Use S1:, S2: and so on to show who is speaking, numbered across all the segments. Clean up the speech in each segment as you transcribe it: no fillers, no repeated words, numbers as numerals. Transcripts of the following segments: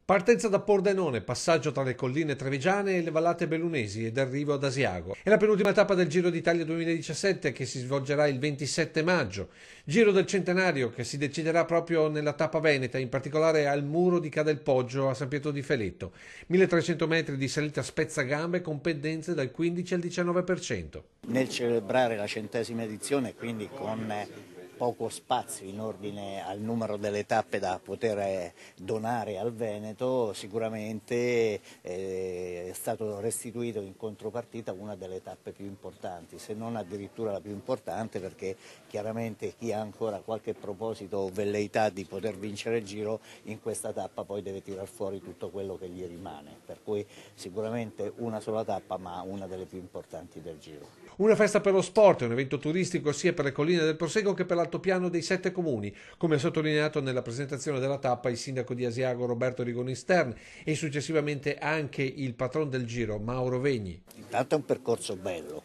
S1: Partenza da Pordenone, passaggio tra le colline trevigiane e le vallate bellunesi ed arrivo ad Asiago. È la penultima tappa del Giro d'Italia 2017 che si svolgerà il 27 maggio. Giro del centenario che si deciderà proprio nella tappa veneta, in particolare al muro di Cadelpoggio a San Pietro di Feletto. 1300 metri di salita spezzagambe con pendenze dal 15 al 19%.
S2: Nel celebrare la 100ª edizione, quindi con poco spazio in ordine al numero delle tappe da poter donare al Veneto, sicuramente è stato restituito in contropartita una delle tappe più importanti, se non addirittura la più importante, perché chiaramente chi ha ancora qualche proposito o velleità di poter vincere il Giro in questa tappa poi deve tirar fuori tutto quello che gli rimane, per cui sicuramente una sola tappa ma una delle più importanti del Giro.
S1: Una festa per lo sport, un evento turistico sia per le colline del Prosecco che per l'altopiano dei 7 comuni, come ha sottolineato nella presentazione della tappa il sindaco di Asiago Roberto Rigoni Stern e successivamente anche il patron del Giro Mauro Vegni.
S2: Intanto è un percorso bello,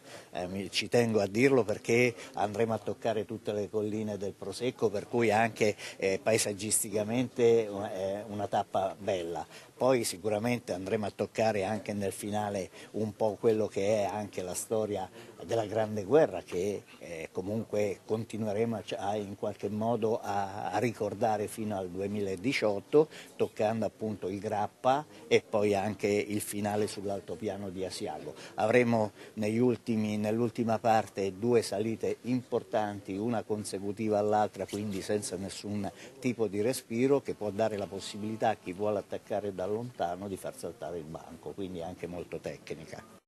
S2: ci tengo a dirlo perché andremo a toccare tutte le colline del Prosecco, per cui anche paesaggisticamente è una tappa bella. Poi sicuramente andremo a toccare anche nel finale un po' quello che è anche la storia della Grande Guerra, che comunque continueremo in qualche modo a ricordare fino al 2018, toccando appunto il Grappa e poi anche il finale sull'altopiano di Asiago. Avremo nell'ultima parte due salite importanti, una consecutiva all'altra, quindi senza nessun tipo di respiro, che può dare la possibilità a chi vuole attaccare da lontano di far saltare il banco, quindi anche molto tecnica.